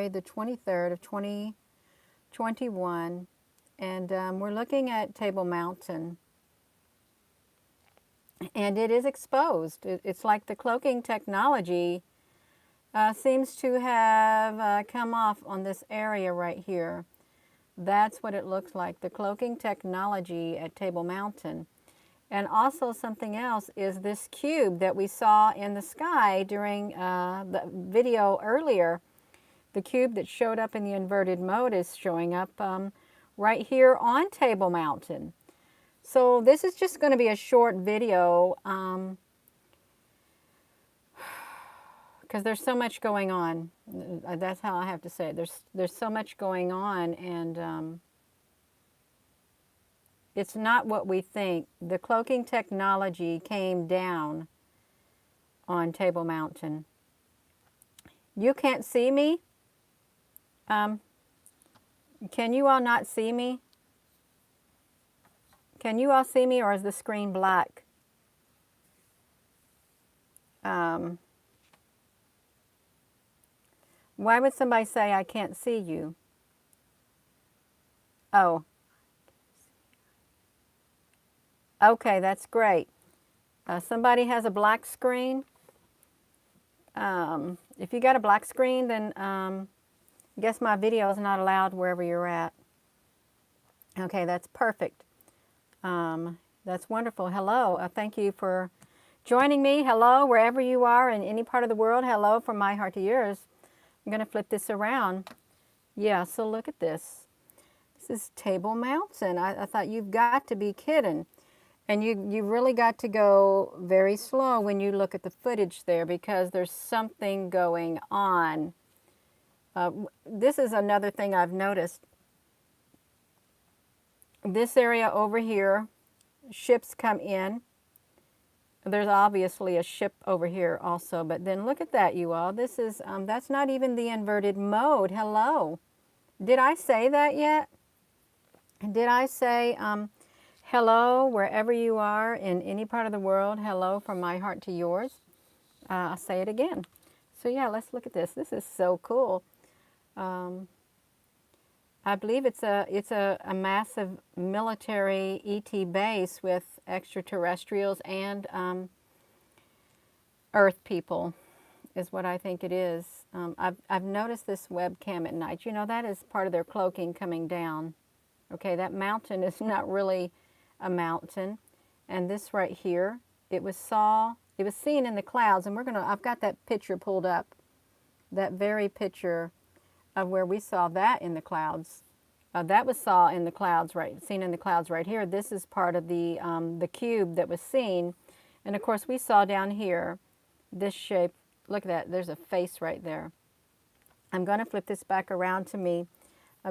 February the 23rd of 2021, and we're looking at Table Mountain. And it is exposed. It's like the cloaking technology seems to have come off on this area right here. That's what it looks like, the cloaking technology at Table Mountain. And also something else is this cube that we saw in the sky during the video earlier. The cube that showed up in the inverted mode is showing up right here on Table Mountain. So this is just going to be a short video because there's so much going on. That's how I have to say it. There's so much going on, and it's not what we think. The cloaking technology came down on Table Mountain. You can't see me? Can you all not see me? Can you all see me, or is the screen black? Why would somebody say I can't see you? Oh. Okay, that's great. Somebody has a black screen. If you got a black screen, then I guess my video is not allowed wherever you're at. Okay, that's perfect. That's wonderful. Hello. Thank you for joining me. Hello, wherever you are in any part of the world. Hello from my heart to yours. I'm going to flip this around. Yeah, so look at this. This is Table Mountain. I thought, you've got to be kidding. And you really got to go very slow when you look at the footage there, because there's something going on. This is another thing I've noticed. This area over here, ships come in. There's obviously a ship over here also, but then look at that, you all. This is, that's not even the inverted mode. Hello. Did I say that yet? Did I say, hello, wherever you are in any part of the world? Hello from my heart to yours. I'll say it again. So yeah, let's look at this. This is so cool. I believe it's a massive military ET base with extraterrestrials and Earth people, is what I think it is. I've noticed this webcam at night. You know, that is part of their cloaking coming down. Okay, that mountain is not really a mountain, and this right here, it was seen in the clouds, and I've got that picture pulled up, that very picture of where we saw that in the clouds. That was seen in the clouds right here. This is part of the cube that was seen, and of course we saw down here this shape. Look at that. There's a face right there. I'm going to flip this back around to me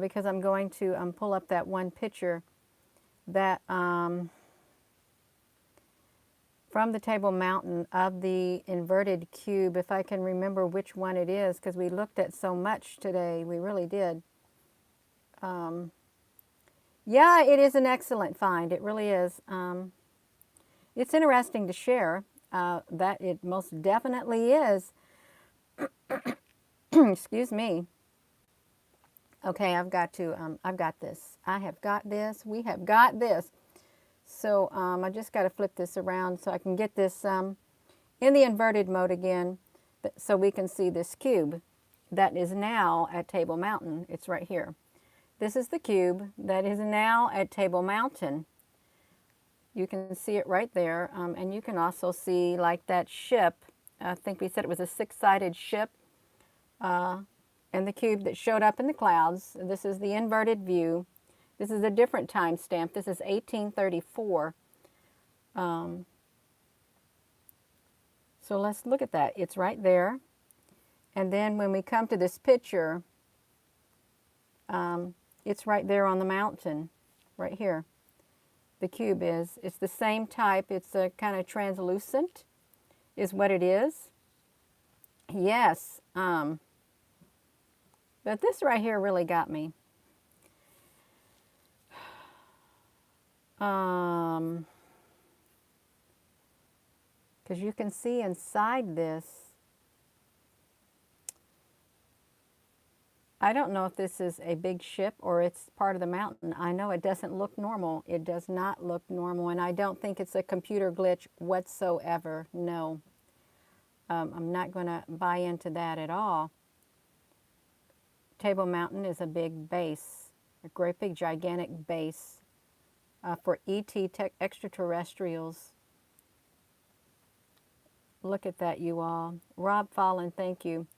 because I'm going to pull up that one picture that from the Table Mountain of the inverted cube, if I can remember which one it is, because we looked at so much today. We really did. Yeah, it is an excellent find. It really is. It's interesting to share. That it most definitely is. Excuse me. Okay, I've got this. I have got this. We have got this. So I just got to flip this around so I can get this in the inverted mode again, so we can see this cube that is now at Table Mountain. It's right here. This is the cube that is now at Table Mountain. You can see it right there, and you can also see like that ship. I think we said it was a 6-sided ship, and the cube that showed up in the clouds. This is the inverted view. This is a different time stamp. This is 1834. So let's look at that. It's right there. And then when we come to this picture, it's right there on the mountain, right here. The cube is. It's the same type. It's a kind of translucent is what it is. Yes. But this right here really got me. Because you can see inside this. I don't know if this is a big ship or it's part of the mountain. I know it doesn't look normal. It does not look normal, and I don't think it's a computer glitch whatsoever. No, I'm not going to buy into that at all. Table Mountain is a big base, a great big gigantic base for ET extraterrestrials. Look at that, you all. Rob Fallon, thank you.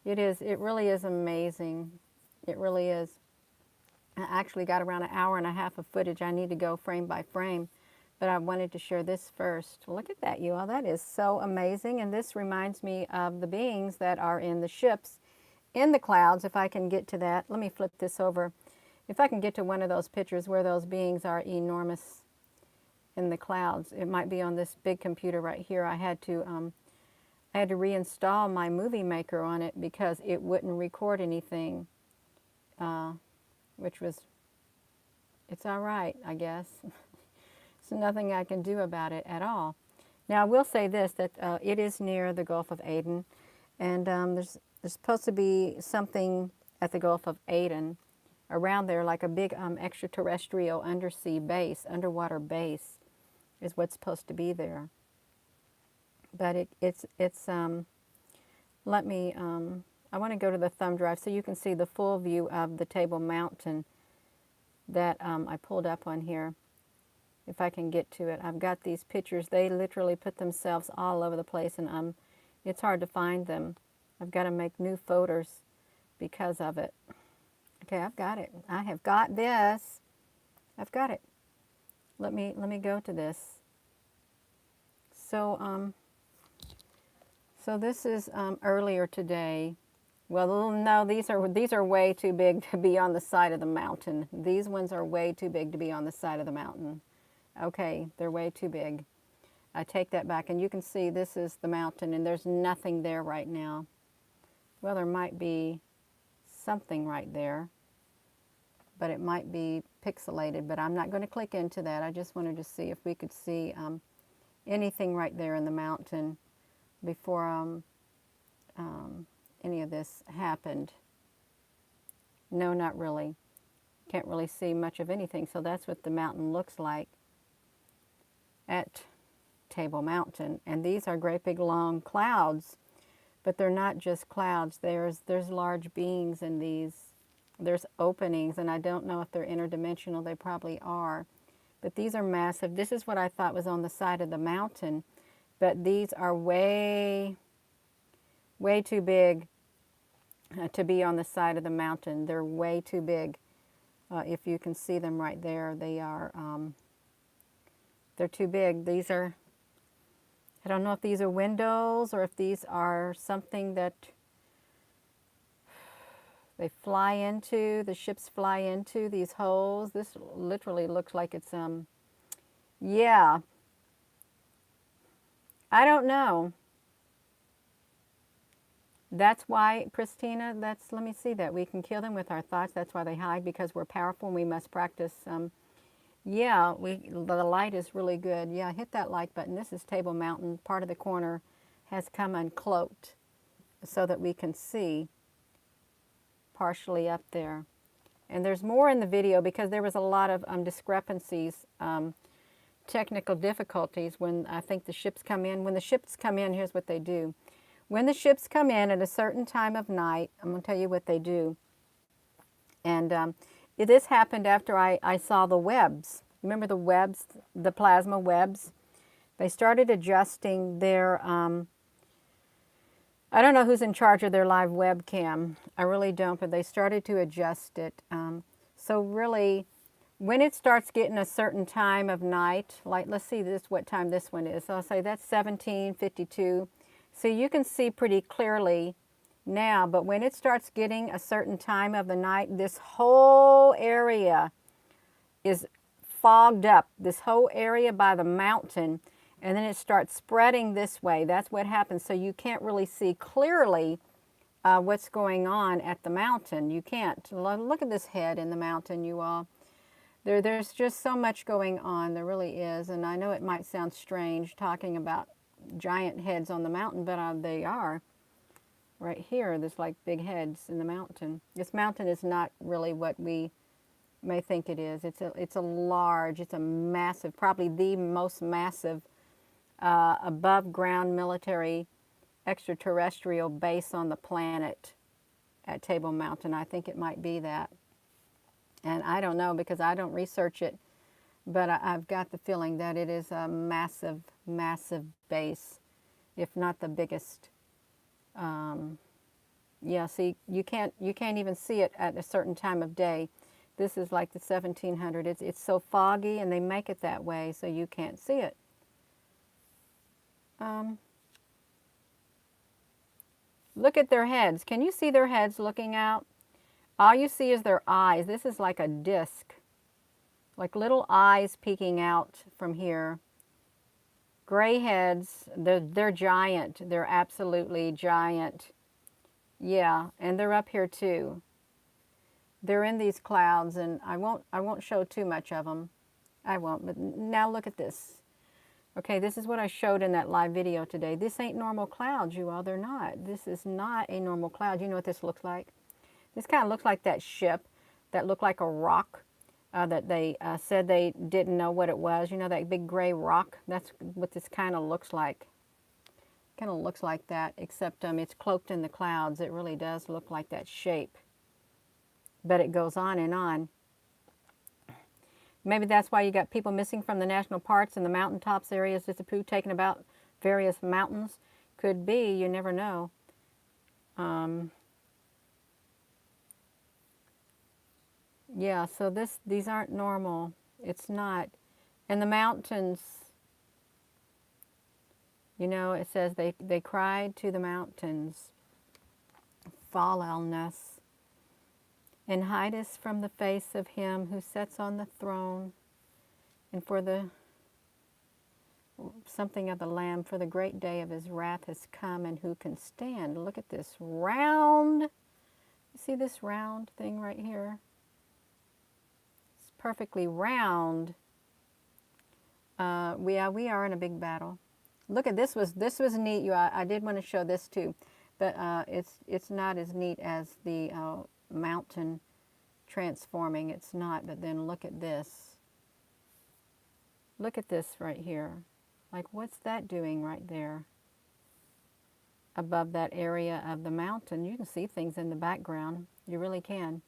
It is. It really is amazing. It really is. I actually got around an hour and a half of footage. I need to go frame by frame, but I wanted to share this first. Look at that, you all. That is so amazing. And this reminds me of the beings that are in the ships in the clouds. If I can get to that, let me flip this over. If I can get to one of those pictures where those beings are enormous in the clouds, it might be on this big computer right here. I had to reinstall my movie maker on it because it wouldn't record anything, which was, it's all right, I guess. There's nothing I can do about it at all. Now, I will say this, that it is near the Gulf of Aden, and there's supposed to be something at the Gulf of Aden around there, like a big extraterrestrial undersea base, underwater base, is what's supposed to be there. But it's let me, I want to go to the thumb drive so you can see the full view of the Table Mountain that I pulled up on here. If I can get to it. I've got these pictures. They literally put themselves all over the place, and it's hard to find them. I've got to make new photos because of it. Okay, I've got it. I have got this. I've got it. Let me go to this. So so this is earlier today. Well, no, these are way too big to be on the side of the mountain. These ones are way too big to be on the side of the mountain. Okay, they're way too big. I take that back, and you can see this is the mountain, and there's nothing there right now. Well, there might be something right there, but it might be pixelated, but I'm not going to click into that. I just wanted to see if we could see anything right there in the mountain before any of this happened. No, not really. Can't really see much of anything, so that's what the mountain looks like at Table Mountain. And these are great big long clouds, but they're not just clouds. There's large beings in these. There's openings, and I don't know if they're interdimensional. They probably are. But these are massive. This is what I thought was on the side of the mountain, but these are way too big to be on the side of the mountain. They're way too big. If you can see them right there, they are, they're too big. These are, I don't know if these are windows or if these are something that they fly into, the ships fly into, these holes. This literally looks like it's, yeah. I don't know. That's why, Christina, let me see that. We can kill them with our thoughts. That's why they hide, because we're powerful and we must practice. Yeah, the light is really good. Yeah, hit that like button. This is Table Mountain. Part of the corner has come uncloaked so that we can see partially up there. And there's more in the video because there was a lot of discrepancies, technical difficulties when I think the ships come in. When the ships come in, here's what they do. When the ships come in at a certain time of night, I'm going to tell you what they do. And this happened after I saw the webs. Remember the webs, the plasma webs? They started adjusting their, I don't know who's in charge of their live webcam. I really don't, but they started to adjust it. So really, when it starts getting a certain time of night, like let's see what time this one is. So I'll say that's 17:52. So you can see pretty clearly now, but when it starts getting a certain time of the night, this whole area is fogged up, this whole area by the mountain, and then it starts spreading this way. That's what happens. So you can't really see clearly what's going on at the mountain. You can't. Look at this head in the mountain, you all. There's just so much going on. There really is. And I know it might sound strange talking about giant heads on the mountain, but they are. right here. There's like big heads in the mountain. This mountain is not really what we may think it is. It's a large, it's a massive, probably the most massive above ground military extraterrestrial base on the planet at Table Mountain. I think it might be that. And I don't know because I don't research it, but I've got the feeling that it is a massive, massive base, if not the biggest. Yeah, see, you can't even see it at a certain time of day. This is like the 1700. It's so foggy, and they make it that way so you can't see it. Look at their heads. Can you see their heads looking out? All you see is their eyes. This is like a disc, like little eyes peeking out from here. Gray heads. They're giant. They're absolutely giant. Yeah, and they're up here too. They're in these clouds, and I won't show too much of them. I won't. But now look at this. Okay, this is what I showed in that live video today. This ain't normal clouds, you all. They're not. This is not a normal cloud. You know what this looks like? This kind of looks like that ship that looked like a rock that they said they didn't know what it was. You know, that big gray rock? That's what this kind of looks like. Kind of looks like that, except it's cloaked in the clouds. It really does look like that shape. But it goes on and on. Maybe that's why you got people missing from the national parks and the mountaintops areas, just a poo taken about various mountains. Could be, you never know. Yeah, so these aren't normal. It's not. And the mountains, you know, it says they cried to the mountains, fall on us, and hide us from the face of him who sits on the throne, and for the something of the Lamb, for the great day of his wrath has come, and who can stand? Look at this round. You see this round thing right here? It's perfectly round. We are in a big battle. Look at this was neat. I did want to show this too, but it's not as neat as the mountain transforming. It's not. But then look at this. Look at this right here. Like, what's that doing right there? Above that area of the mountain, you can see things in the background. You really can.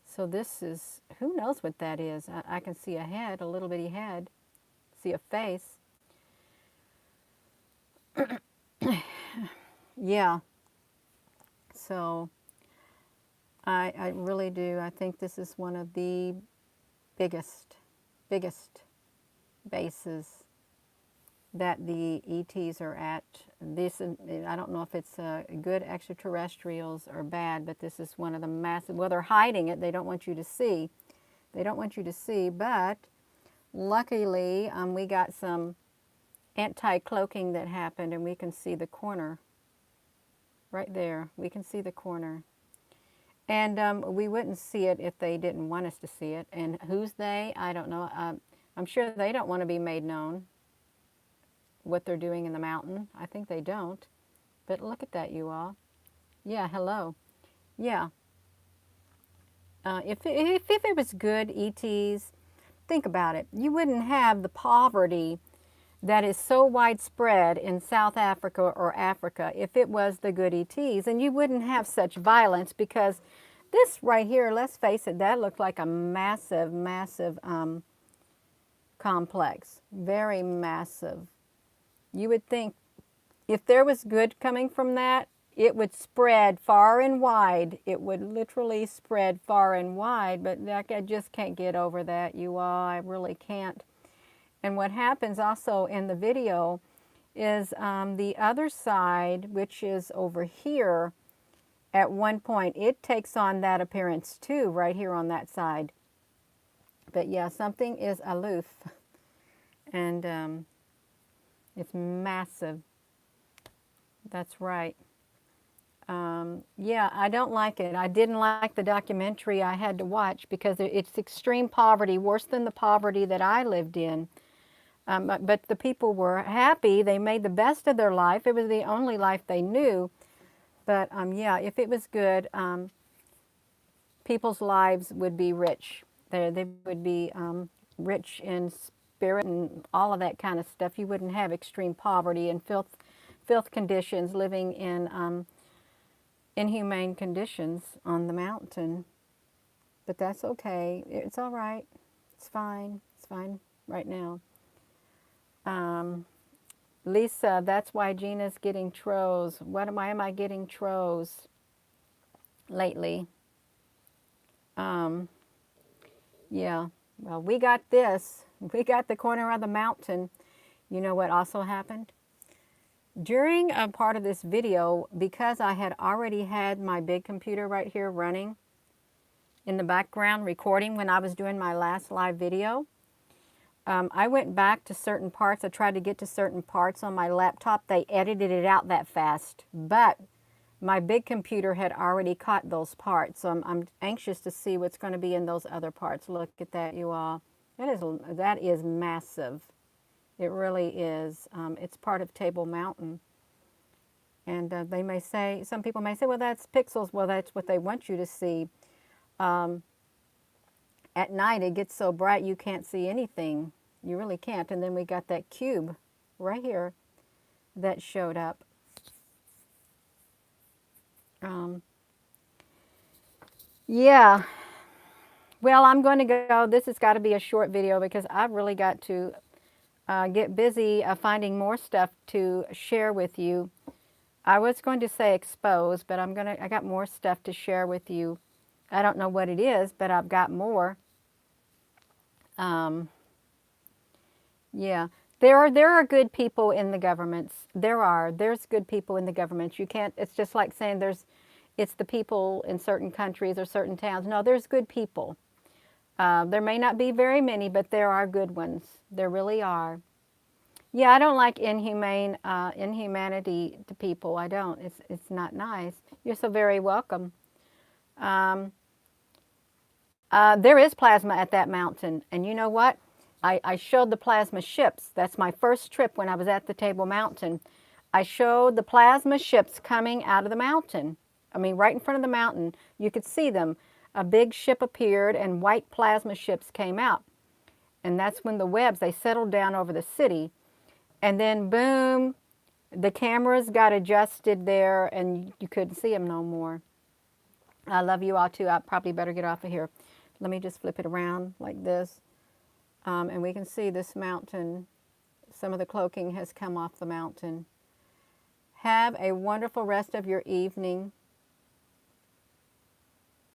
So this is, who knows what that is? I can see a head, a little bitty head. See a face. Yeah. So I really do. I think this is one of the biggest bases that the ETs are at. This, I don't know if it's good extraterrestrials or bad, but this is one of the massive, well, they're hiding it. They don't want you to see. They don't want you to see, but luckily we got some anti-cloaking that happened, and we can see the corner right there. We can see the corner. And we wouldn't see it if they didn't want us to see it. And who's they? I don't know. I'm sure they don't want to be made known what they're doing in the mountain. I think they don't. But look at that, you all. Yeah, hello. Yeah. If it was good ETs, think about it. You wouldn't have the poverty that is so widespread in South Africa or Africa if it was the good ETs. And you wouldn't have such violence, because this right here, let's face it, that looked like a massive, massive complex. Very massive. You would think if there was good coming from that, it would spread far and wide. It would literally spread far and wide, but I just can't get over that, you all. I really can't. And what happens also in the video is the other side, which is over here, at one point, it takes on that appearance too, right here on that side. But yeah, something is aloof. And it's massive. That's right. Yeah, I don't like it. I didn't like the documentary I had to watch because it's extreme poverty, worse than the poverty that I lived in. But the people were happy. They made the best of their life. It was the only life they knew. But yeah, if it was good, people's lives would be rich. They would be rich in spirit and all of that kind of stuff. You wouldn't have extreme poverty and filth conditions, living in inhumane conditions on the mountain. But that's okay. It's all right. It's fine. It's fine right now. Um, Lisa, that's why Gina's getting tros. Why am I getting tros lately? Um, yeah, well, we got this. We got the corner of the mountain. You know what also happened? During a part of this video, because I had already had my big computer right here running in the background recording when I was doing my last live video, I went back to certain parts. I tried to get to certain parts on my laptop. They edited it out that fast, but my big computer had already caught those parts. So I'm anxious to see what's going to be in those other parts. Look at that, you all. That is massive. It really is. It's part of Table Mountain. And they may say, some people may say, well, that's pixels. Well, that's what they want you to see. At night, it gets so bright you can't see anything. You really can't. And then we got that cube right here that showed up. Yeah. Well, I'm going to go. This has got to be a short video because I've really got to get busy finding more stuff to share with you. I was going to say expose, but I got more stuff to share with you. I don't know what it is, but I've got more. Yeah, there are good people in the governments. There's good people in the governments. You can't. It's just like saying it's the people in certain countries or certain towns. No, there's good people. There may not be very many, but there are good ones. There really are. Yeah, I don't like inhumanity to people. I don't. It's not nice. You're so very welcome. There is plasma at that mountain, and you know what? I showed the plasma ships. That's my first trip when I was at the Table Mountain. I showed the plasma ships coming out of the mountain. I mean, right in front of the mountain. You could see them. A big ship appeared, and white plasma ships came out. And that's when the webs, they settled down over the city. And then, boom, the cameras got adjusted there, and you couldn't see them no more. I love you all, too. I probably better get off of here. Let me just flip it around like this. And we can see this mountain. Some of the cloaking has come off the mountain. Have a wonderful rest of your evening.